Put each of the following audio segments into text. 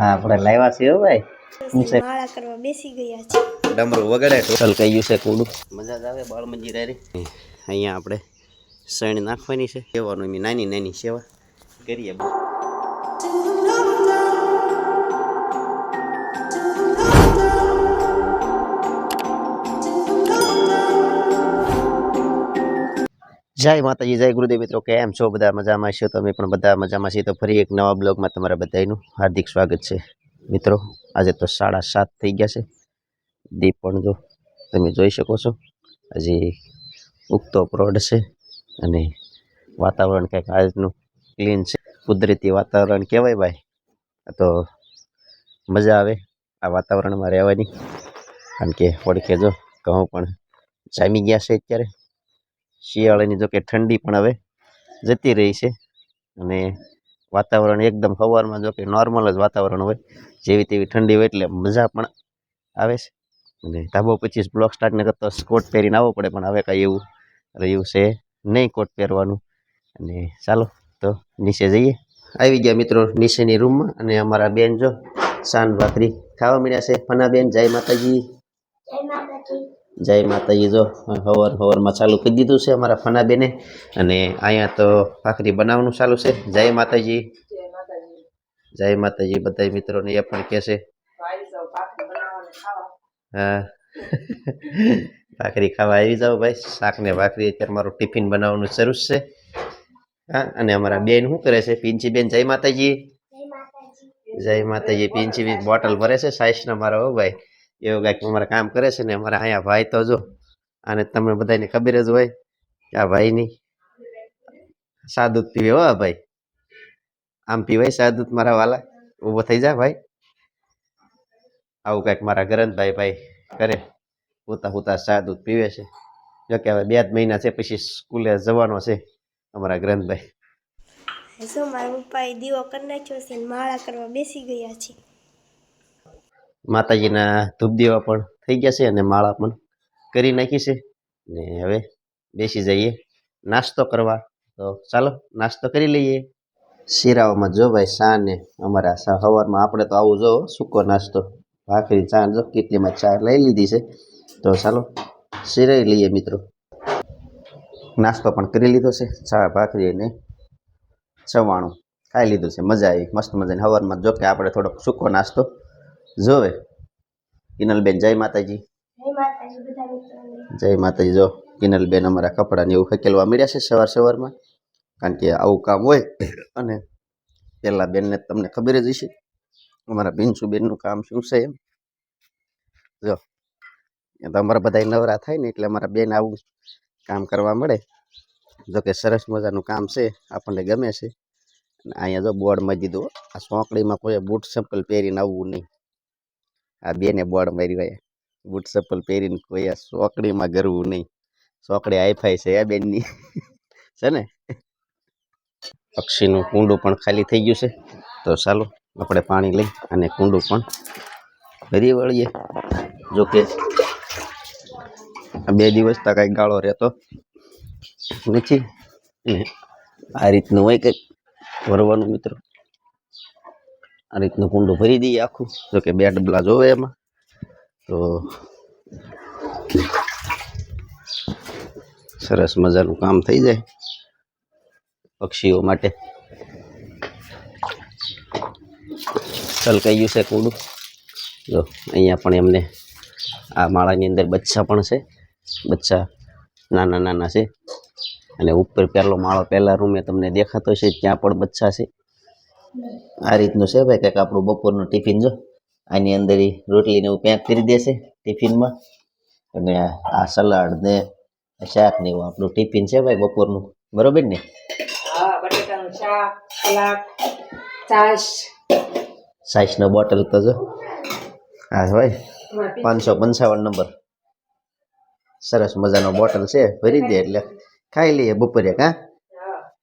આપણે લાવ્યા છીએ હો ભાઈ માળા કરવા બેસી ગયા છે. ડમરું વગાડે ટોટલ કયું છે કુડું મજા જ આવે બાળ મંજી રે અહીંયા આપણે સણ નાખવાની છે સેવાનું એની નાની નાની સેવા કરીએ. જય માતાજી, જય ગુરુદેવ. મિત્રો કેમ છો? બધા મજામાં છો? તમે પણ બધા મજામાં છીએ. તો ફરી એક નવા બ્લોગમાં તમારા બધાનું હાર્દિક સ્વાગત છે. મિત્રો આજે તો 7:30 થઈ ગયા છે. દીપ પણ જો તમે જોઈ શકો છો હજી ઉગતો પ્રોડ છે અને વાતાવરણ કંઈક આજનું ક્લીન છે, કુદરતી વાતાવરણ કહેવાય ભાઈ. તો મજા આવે આ વાતાવરણમાં રહેવાની, કારણ કે પડખે જો ઘઉં પણ જામી ગયા છે. અત્યારે શિયાળાની જો કે ઠંડી પણ હવે જતી રહી છે અને વાતાવરણ એકદમ સવારમાં જો કે નોર્મલ જ વાતાવરણ હોય, જેવી તેવી ઠંડી હોય એટલે મજા પણ આવે છે. અને ધાબો 25 બ્લોક સ્ટાર્ટ ને કરતો કોટ પહેરીને આવવો પડે, પણ હવે કાંઈ એવું રહ્યું છે નહીં કોટ પહેરવાનું. અને ચાલો તો નીચે જઈએ. આવી ગયા મિત્રો નીચેની રૂમમાં, અને અમારા બેન જો સાન ભાખરી ખાવા મળ્યા છે. ફના બેન જય માતાજી. જય માતાજી. જો હવારમાં ચાલુ કરી દીધું છે અમારા ફના બેને, અને અહીંયા તો ભાખરી બનાવવાનું ચાલુ છે. જય માતાજી. જય માતાજી બધા મિત્રોને એ પણ કહે છે હા ભાખરી ખાવા આવી જાવ ભાઈ. શાક ને ભાખરી અત્યારે મારું ટિફિન બનાવવાનું શરૂ છે. હા, અને અમારા બેન શું કરે છે? પિંચી બેન જય માતાજી. જય માતાજી. પિંચી બેન બોટલ ભરે છે સાઈસના મારા. હો ભાઈ, એવું કાંઈક અમારા કામ કરે છે. ને અમારા અહીંયા ભાઈ તો જો, અને તમને બધાને ખબર જ હોય કે આ ભાઈની સાદુત પીવે. હો ભાઈ, આમ પીવાય સાદુત મારા વાલા. ઊભો થઈ જા ભાઈ. આવું કાંઈક મારા ગરંતભાઈ ભાઈ કરે, હુતા હુતા સાદુત પીવે છે. જો કે હવે 2 મહિના છે પછી સ્કૂલે જવાનો છે અમારા ગ્રંથભાઈ. શું મારા પપ્પાએ દીવો કરી નાખ્યો છે, માળા કરવા બેસી ગયા છે. માતાજીના ધૂપ દીવા પણ થઈ ગયા છે અને માળા પણ કરી નાખી છે. ને હવે બેસી જઈએ નાસ્તો કરવા. તો ચાલો નાસ્તો કરી લઈએ. શિરાઓમાં જો ભાઈ ચા ને અમારા સવારમાં આપણે તો આવું જો સૂકો નાસ્તો, ભાખરી ચા જો કેટલીમાં ચા લઈ લીધી છે. તો ચાલો શિરાઈ લઈએ મિત્રો. નાસ્તો પણ કરી લીધો છે, ચા ભાખરી અને ચવાણું ખાઈ લીધું છે. મજા આવી મસ્ત મજાની. સવારમાં જો કે આપણે થોડોક સૂકો નાસ્તો જોવે. કિનલબેન જય માતાજી. જય માતાજી. જો કિનલબેન અમારા કપડાને એવું હકેલવા મળ્યા છે સવારમાં, કારણ કે આવું કામ હોય. અને પેલા બેનને તમને ખબર જ હશે અમારા બિન્સુબેનનું કામ શું છે એમ. જો તો અમારા બધા નવરા થાય ને એટલે અમારા બેન આવું કામ કરવા મળે. જોકે સરસ મજાનું કામ છે, આપણને ગમે છે. અને અહીંયા જો બોર્ડ મારી દીધું, આ સોંકડીમાં કોઈ બૂટ ચપ્પલ પહેરીને આવવું નહીં. આ બેને બોર્ડ મારી હોય, બૂટ ચપ્પલ પહેરીને કોઈ આ સોંકડીમાં ગરવું નહીં. સોંકડી હાઈફાઈ છે આ બેનની છે ને. પક્ષીનું કુંડું પણ ખાલી થઈ ગયું છે. તો ચાલો આપણે પાણી લઈ અને કુંડું પણ ભરી વળીએ. જોકે 2 દિવસ તો કાંઈ ગાળો રહેતો નથી. આ રીતનું હોય કંઈક ભરવાનું મિત્રો. આ રીતનું કુંડું ભરી દઈએ આખું. જોકે 2 ડબલા જોવે એમાં. તો સરસ મજાનું કામ થઈ જાય પક્ષીઓ માટે. છલકાયું છે કુંડું. જો અહીંયા પણ એમને આ માળાની અંદર બચ્ચા પણ છે. બચ્ચા નાના નાના છે. અને ઉપર પહેલો માળો પહેલા રૂમે તમને દેખાતો છે, ત્યાં પણ બચ્ચા છે. આ રીતનું છે ભાઈ કંઈક આપણું બપોરનું ટિફિન. જો આની અંદર રોટલીને એવું પેક કરી દેશે ટિફિનમાં, અને આ સલાડ ને શાક ને એવું આપણું ટિફિન છે ભાઈ બપોરનું. બરોબર ને? હા, બટેટાનું શાક, સલાડ, છાશ. છાશનો બોટલ તો જો હા ભાઈ 555 નંબર સરસ મજાનો બોટલ છે, ભરી દે એટલે ખાઈ લઈએ બપોરે. કા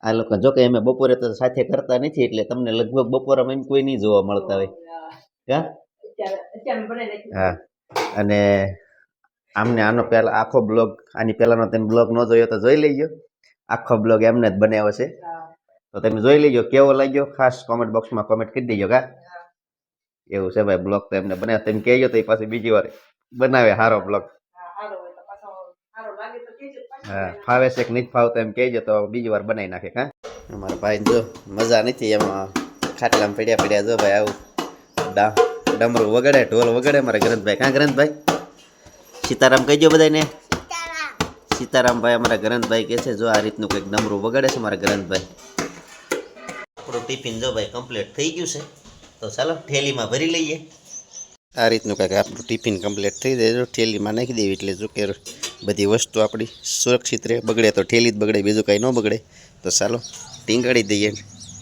આ લોકો જો કે અમે બપોરે તો સાથે કરતા નથી, એટલે તમને લગભગ બપોરમાં એમ કોઈ નહીં જોવા મળતા હોય. હા, અને આમને આનો પહેલા આખો બ્લોગ, આની પહેલાનો તમે બ્લોગ ન જોયો તો જોઈ લેજો. આખો બ્લોગ એમને જ બનાવ્યો છે, તો તમે જોઈ લેજો. કેવો લાગ્યો ખાસ કોમેન્ટ બોક્સમાં કોમેન્ટ કરી દેજો. કા એવું છે ભાઈ, બ્લોગ તો એમને બનાવે, તમે કહેજો તો એ પાછી બીજી વાર બનાવે સારો બ્લોગ. હા, સારો હોય તો પાછો સારો લાગે તો કહેજો પાછું હા, બનાવી. ફાવે છે કે નહીં ફાવતો એમ કહેજો તો બીજી વાર બનાવી નાખે. હા, અમારા ભાઈ જો મજા નથી એમાં, ખાટલામાં પડ્યા પડ્યા જો ભાઈ આવું ડમરું વગાડે, ઢોલ વગાડે મારા ગ્રંથભાઈ. કાં ગ્રંથભાઈ? સીતારામ કહેજો બધાને. સીતારામભાઈ અમારા ગ્રંથભાઈ કહે છે જો આ રીતનું કંઈક ડમરું વગાડે છે મારા ગ્રંથભાઈ. આપણું ટિફિન જો ભાઈ કમ્પ્લીટ થઈ ગયું છે, તો ચાલો થેલીમાં ભરી લઈએ. આ રીતનું કંઈક આપણું ટિફિન કમ્પ્લીટ થઈ જાય, જો થેલીમાં નાખી દેવી એટલે જો કે બધી વસ્તુ આપણી સુરક્ષિત રહે. બગડે તો થેલી જ બગડે, બીજું કાંઈ ન બગડે. તો ચાલો ટીંગાડી દઈએ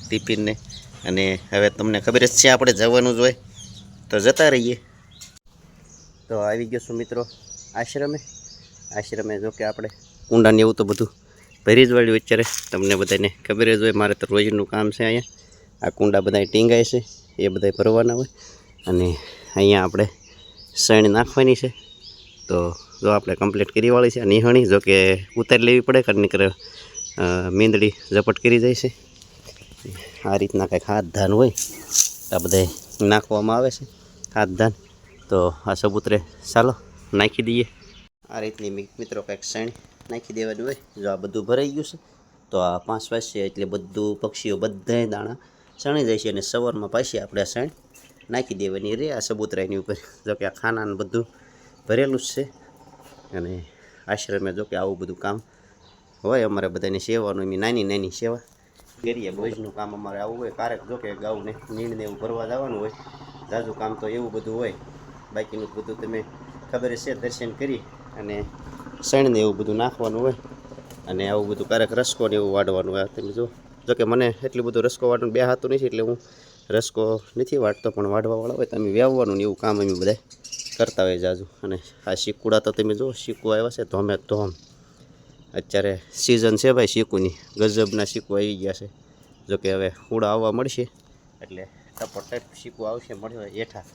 ટિફિનને. અને હવે તમને ખબર જ છે આપણે જવાનું જ હોય તો જતા રહીએ. તો આવી ગયો છું મિત્રો આશ્રમે જો કે આપણે કુંડાને એવું તો બધું ભરી જ વાળ્યું અત્યારે. તમને બધાને ખબર જ હોય મારે તો રોજનું કામ છે. અહીંયા આ કુંડા બધા ટીંગાય છે એ બધા ભરવાના હોય. અને અહીંયા આપણે શણ નાખવાની છે. તો જો આપણે કમ્પ્લીટ કરી વાળી છે. નિહણી જો કે ઉતારી લેવી પડે, કારણ કે મીંદડી ઝપટ કરી જાય છે. આ રીતના કંઈક હાથ ધાન હોય આ બધા નાખવામાં આવે છે, હાથ ધાન. તો આ સબૂતરે ચાલો નાખી દઈએ. આ રીતની મિત્રો કંઈક શણ નાખી દેવાની હોય. જો આ બધું ભરાઈ ગયું છે તો આ 5 વાગશે એટલે બધું પક્ષીઓ બધાય દાણા શણી જાય છે. અને સવારમાં પાછી આપણે આ શણ નાખી દેવાની રે આ સબૂતરાની ઉપર. જો કે આ ખાનાનું બધું ભરેલું જ છે. અને આશ્રમે જો કે આવું બધું કામ હોય અમારે બધાને સેવાનું. એની નાની નાની સેવા કરીએ. રોજનું કામ અમારે આવું હોય. ક્યારેક જો કે ગાઉને નીણને એવું ભરવા જવાનું હોય, ઝાઝું કામ તો એવું બધું હોય. બાકીનું બધું તમે ખબર છે, દર્શન કરી અને શણને એવું બધું નાખવાનું હોય. અને આવું બધું ક્યારેક રસકો ને એવું વાળવાનું હોય. તમે જો કે મને એટલું બધું રસકો વાળવાનું બે હાથું નથી, એટલે હું રસકો નથી વાળતો. પણ વાળવાવાળા હોય તમે વ્યાવવાનું ને એવું કામ અમે બધા કરતા હોય જાજુ. અને આ શીકુડા તો તમે જુઓ, શીકુ આવ્યા છે ધોમે ધોમ. અત્યારે સિઝન છે ભાઈ શીકુની, ગજબના શીકુ આવી ગયા છે. જોકે હવે હુડા આવવા મળશે એટલે ટપોટપ શીકુ આવશે, મળે હેઠા.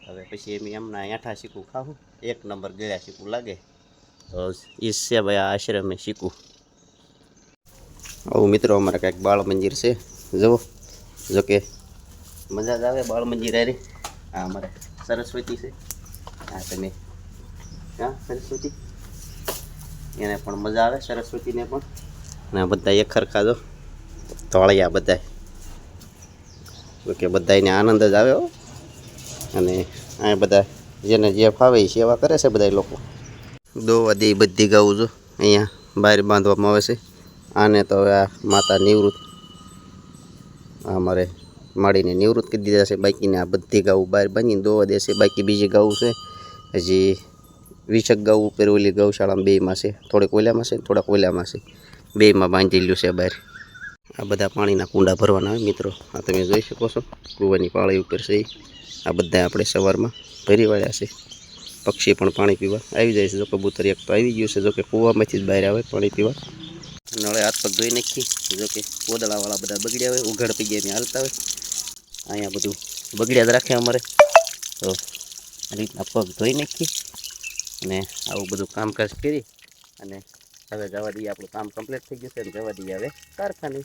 હવે પછી એમના હેઠા શીકુ ખાવું, એક નંબર ગળ્યા શીકુ લાગે. તો એ છે ભાઈ આ આશ્રમે શીકુ. આવું મિત્રો અમારે કાંઈક બાળ મંદિર છે જુઓ. જોકે મજા જ આવે બાળ મંદિર હારી. આ અમારે સરસ્વતી છે. હા તમે હા સરસ્વતી, એને પણ મજા આવે સરસ્વતીને પણ. અને આ બધા એક ખરખા જો ધોળિયા બધા, જોકે બધાને આનંદ જ આવે હો. અને આ બધા જેને જે ફાવે એ સેવા કરે છે બધા લોકો. દોવા દે બધી ગાઉં જો અહીંયા બહાર બાંધવામાં આવે છે. આને તો હવે આ માતા નિવૃત્ત અમારે માડીને નિવૃત્ત કરી દીધા છે. બાકીને આ બધી ગાઉં બહાર બાંધીને દોવા દેશે. બાકી બીજી ગાઉં છે હજી 20 ગાઉં ઉપર ઓલી ગૌશાળામાં બેયમાં છે. થોડીક ઓલામાં છે, થોડાક ઓલામાં છે, બેયમાં બાંધેલું છે બહાર. આ બધા પાણીના કુંડા ભરવાના હોય મિત્રો. આ તમે જોઈ શકો છો કૂવાની પાળી ઉપર છે. આ બધા આપણે સવારમાં ભરી વાળ્યા છે. પક્ષી પણ પાણી પીવા આવી જાય છે. જો કબૂતર એક તો આવી ગયું છે, જોકે કૂવામાંથી જ બહાર આવે પાણી પીવા. નળે હાથ પગ ધોઈ નાખી. જોકે કોદળાવાળા બધા બગડ્યા હોય, ઉઘાડ પી ગયા હાલતા હોય. અહીંયા બધું બગડ્યા જ રાખે અમારે. તો આ રીતના પગ ધોઈ નાખી અને આવું બધું કામકાજ કરી અને હવે જવા દઈએ. આપણું કામ કમ્પ્લીટ થઈ ગયું છે અને જવા દઈએ હવે કારખાને.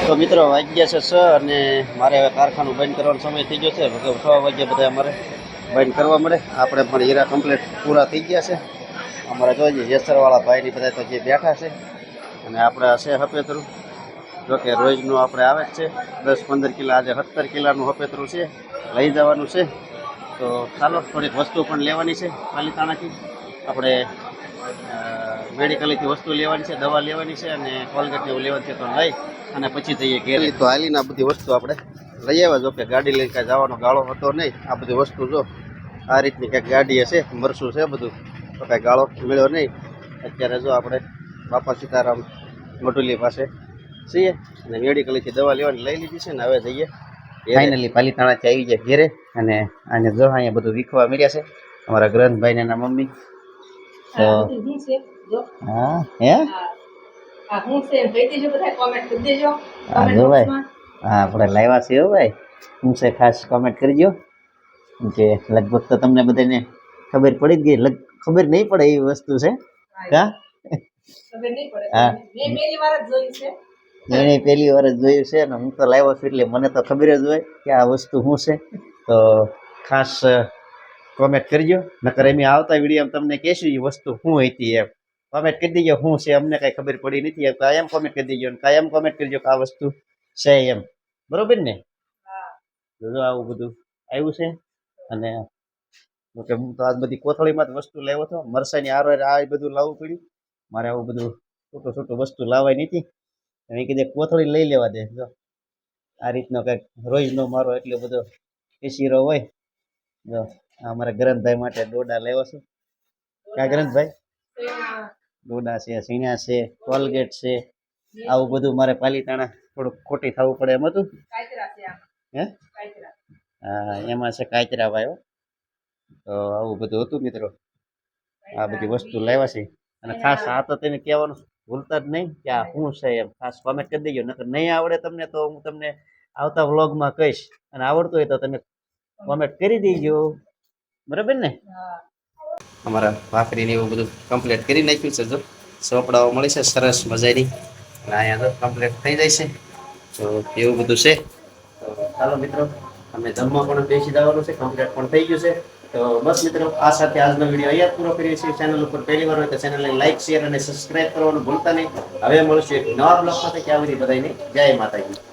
તો મિત્રો વાગ્યા છે 6 અને મારે હવે કારખાનું બંધ કરવાનો સમય થઈ ગયો છે. 6 વાગ્યા બધા અમારે બંધ કરવા મળે. આપણે પણ હીરા કમ્પ્લીટ પૂરા થઈ ગયા છે. અમારે જોઈએ જેસરવાળા ભાઈની બધા તો જે બેઠા છે. અને આપણે હશે હપેતરું. જોકે રોજનું આપણે આવે જ છે 10-15 કિલો. આજે 17 કિલોનું હપેતરું છે, લઈ જવાનું છે. તો ચાલો થોડીક વસ્તુ પણ લેવાની છે પાલીતાણાથી. આપણે મેડિકલેથી વસ્તુ લેવાની છે, દવા લેવાની છે અને કોલગેટ એવું લેવાનું છે. તો લઈ અને પછી જઈએ ઘેર. તો હાલીને આ બધી વસ્તુ આપણે લઈ આવ્યા. જો કે ગાડી લઈને કાંઈ જવાનો ગાળો હતો નહીં. આ બધી વસ્તુ જો આ રીતની કંઈક ગાડી હશે, મરસું છે બધું, તો કાંઈ ગાળો મળ્યો નહીં. અત્યારે જો આપણે બાપા સીતારામ મટુલી પાસે છીએ અને મેડિકલેથી દવા લેવાની લઈ લીધી છે ને હવે જઈએ ફાઇનલી પાલીતાણાથી આવી જાય ઘેરે. અને આને જો અહીંયા બધું વીખવા મળ્યા છે અમારા ગ્રંથભાઈ ને એના મમ્મી. તો હું છે જો હા હે આ હું છે કહી દેજો, બધા કોમેન્ટ કરી દેજો. હા જો ભાઈ, હા આપણે લાવ્યા છે હો ભાઈ. હું છે ખાસ કોમેન્ટ કરજો કે લગભગ તો તમને બધાને ખબર પડી જ ગઈ. ખબર નહીં પડે એવી વસ્તુ છે. કા ખબર નહીં પડે. હા. મેં પહેલી વાર જ જોયું છે. એને પહેલી વાર જ જોયું છે ને હું તો લાવ્યો છું એટલે મને તો ખબર જ હોય કે આ વસ્તુ શું છે. તો ખાસ કોમેન્ટ કરજો. નકર એમ આવતા વિડીયો તમને કહેશું એ વસ્તુ શું હતી એમ. કોમેન્ટ કરી દેજો શું છે, અમને કઈ ખબર પડી નથી એમ કાયમ કોમેન્ટ કરી દેજો, અને કાયમ કોમેન્ટ કરજો કે આ વસ્તુ છે એમ. બરોબર ને? તો જો આવું બધું આવ્યું છે. અને કે હું તો આ બધી કોથળીમાં જ વસ્તુ લાવ્યો હતો. મરસાની આરો આ બધું લાવવું પડ્યું મારે. આવું બધું છોટું છોટું વસ્તુ લાવાય નથી. એ કીધે કોથળી લઈ લેવા દે. જો આ રીતનો કંઈક રોજનો મારો એટલો બધો કેસીરો હોય. જો આ મારા ગ્રંથભાઈ માટે ડોડા લેવો છે. ક્યાં ગ્રંથભાઈ? ડોડા છે, સીણા છે, કોલગેટ છે, આવું બધું મારે પાલીતાણા થોડુંક ખોટી થવું પડે એમ હતું. હે હા, એમાં છે કાચરા ભાઈ. તો આવું બધું હતું મિત્રો. આ બધી વસ્તુ લાવ્યા છે. અને ખાસ આ તો તમે કહેવાનું ભૂલતા જ નહીં કે આ શું છે એમ. ખાસ કોમેન્ટ કરી દેજો. નકર નહીં આવડે તમને તો હું તમને આવતા વ્લોગમાં કહીશ. અને આવડતું હોય તો તમે કોમેન્ટ કરી દેજો. બરાબર ને? અમારા ભાખરી ને એવું બધું કમ્પ્લીટ કરી નાખ્યું છે. જો ચોપડાઓ મળી છે સરસ મજાની. અને અહીંયા તો કમ્પ્લીટ થઈ જાય છે. તો એવું બધું છે. તો ચાલો મિત્રો, અમે જમવા પણ બેસી જવાનું છે. કમ્પ્લીટ પણ થઈ ગયું છે. તો બસ મિત્રો, આ સાથે આજનો વિડીયો અહીંયા પૂરો કરીએ છીએ. ચેનલ ઉપર પહેલી વાર હોય તો ચેનલને લાઈક, શેર અને સબસ્ક્રાઇબ કરવાનું ભૂલતા નહીં. હવે મળશું એક નવા બ્લોગ સાથે. ત્યાં સુધી બધાને જય માતાજી.